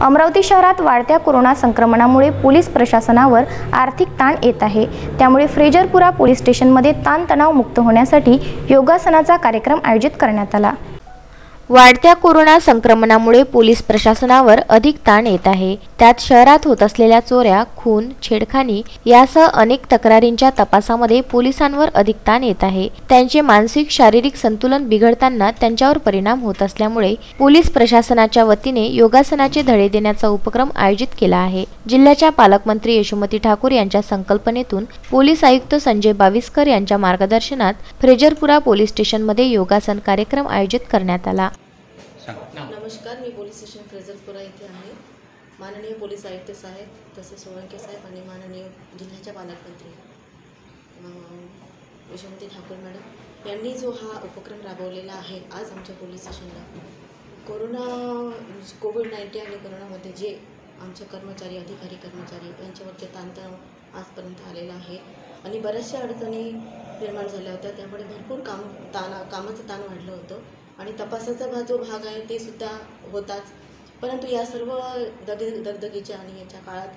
अमरावती शहरात वाढत्या corona संक्रमणामुळे police प्रशासनावर आर्थिक ताण येत आहे। त्यामुळे फ्रेजरपुरा पोलीस स्टेशनमध्ये ताणतणाव मुक्त होण्यासाठी योगासनाचा कार्यक्रम आयोजित करण्यात आला। वाढत्या कोरोना संक्रमणामुळे पोलीस प्रशासनावर अधिक ताण येत आहे। त्यात शहरात होत असलेल्या चोऱ्या, खून, छेडखानी यासह अनेक तक्रारींच्या तपासामध्ये पोलिसांवर अधिक ताण येत आहे। त्यांचे मानसिक शारीरिक संतुलन बिघडताना त्यांच्यावर परिणाम होत असल्यामुळे पोलीस प्रशासनाच्या वतीने योगासनाचे धडे देण्याचा उपक्रम आयोजित केला आहे। जिल्ह्याच्या पालकमंत्री यशोमती ठाकूर यांच्या संकल्पनेतून पोलीस आयुक्त संजय बाविस्कर यांच्या मार्गदर्शनात फ्रेजरपुरा पोलीस स्टेशनमध्ये योगासन कार्यक्रम आयोजित करण्यात आला। नमस्कार, मी पोलीस स्टेशन फ्रेजरपुरा येथे आहे। माननीय पोलीस आयुक्त साहेब, तसेच सोळंके साहेब आणि माननीय जिल्ह्याच्या पालकमंत्री यशोमती ठाकूर मॅडम यांनी जो हा उपक्रम राबवलेला आहे आज आमच्या पोलीस स्टेशनला, कोविड-19 आणि कोरोनामध्ये जे आमचे कर्मचारी, अधिकारी कर्मचारी यांच्यावरचे ताणतणाव आजपर्यंत आलेला आहे आणि बऱ्याचशा अडचणी निर्माण झाल्या होत्या। त्यामुळे भरपूर कामाचं ताण वाढलं होतं आणि तपासाचा जो भाग आहे ते सुद्धा होताच। परंतु या सर्व दगदगीच्या आणि याच्या काळात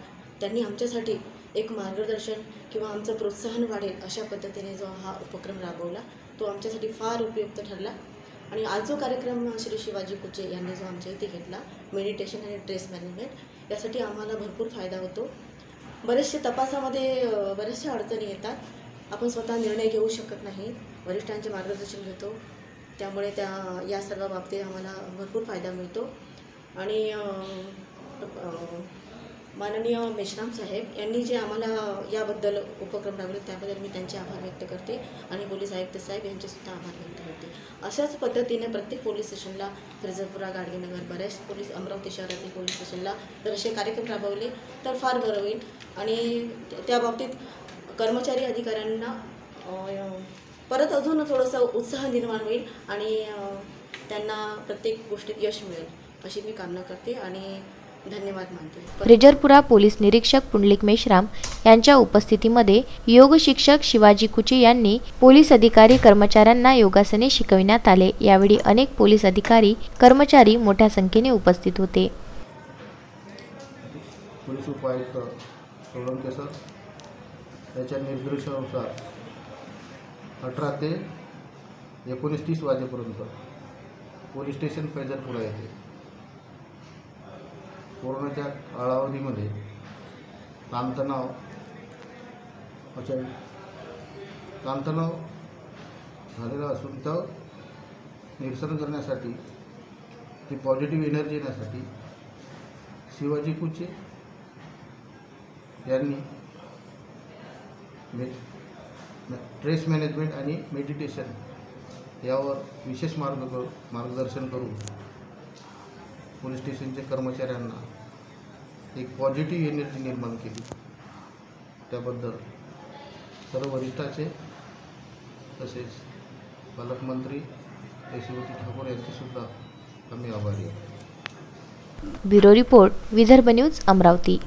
त्यांनी आमच्यासाठी एक मार्गदर्शन किंवा आमचं प्रोत्साहन वाढेल अशा पद्धतीने जो हा उपक्रम राबवला तो आमच्यासाठी फार उपयुक्त ठरला। आणि आज जो कार्यक्रम श्री शिवाजी कुचे यांनी जो आमच्या इथे घेतला, मेडिटेशन आणि स्ट्रेस मॅनेजमेंट, यासाठी आम्हाला भरपूर फायदा होतो। बरेचसे तपासामध्ये बऱ्याचशा अडचणी येतात, आपण स्वतः निर्णय घेऊ शकत नाही, वरिष्ठांचे मार्गदर्शन घेतो, त्यामुळे या सर्व बाबतीत आम्हाला भरपूर फायदा मिळतो। आणि माननीय मेश्राम साहेब यांनी जे आम्हाला याबद्दल उपक्रम राबवले त्याबद्दल मी त्यांचे आभार व्यक्त करते आणि पोलीस आयुक्त साहेब यांचेसुद्धा आभार व्यक्त करते। अशाच पद्धतीने प्रत्येक पोलीस स्टेशनला, फ्रेजरपुरा, गाडगेनगर, बऱ्याच अमरावती शहरातील पोलीस स्टेशनला जर असे कार्यक्रम राबवले तर फार बरं होईल आणि त्या बाबतीत कर्मचारी अधिकाऱ्यांना परत अजून थोडंसं उत्साह निर्माण होईल आणि त्यांना प्रत्येक गोष्टीत यश मिळेल अशी मी कामना करते आणि धन्यवाद मानते। फ्रेजरपुरा पोलीस निरीक्षक पुंडलिक मेश्राम यांच्या उपस्थितीमध्ये योग शिक्षक शिवाजी कुचे यांनी पोलीस अधिकारी कर्मचाऱ्यांना योगासने शिकविण्यात आले। यावेळी अनेक पोलीस अधिकारी कर्मचारी मोठ्या संख्येने उपस्थित होते। पोलीस उपायुक्त सोळंके सर याच्या निर्देशानुसार 18 ते 19:30 वाजेपर्यंत पोलीस स्टेशन फ्रेजरपुरा येथे कोरोनाच्या कालावधीमध्ये ताणतणाव झालेला असून तर निरसन करण्यासाठी, ती पॉझिटिव्ह एनर्जी येण्यासाठी शिवाजी कुचे यांनी स्ट्रेस मॅनेजमेंट आणि मेडिटेशन यावर विशेष मार्गदर्शन करून पोलीस स्टेशनच्या कर्मचाऱ्यांना एक पॉझिटिव्ह एनर्जी निर्माण केली। त्याबद्दल सर्व वरिष्ठाचे तसेच पालकमंत्री यशोमती ठाकूर यांचेसुद्धा आम्ही आभारी आहोत। Bureau report, Vidarbha news, Amravati.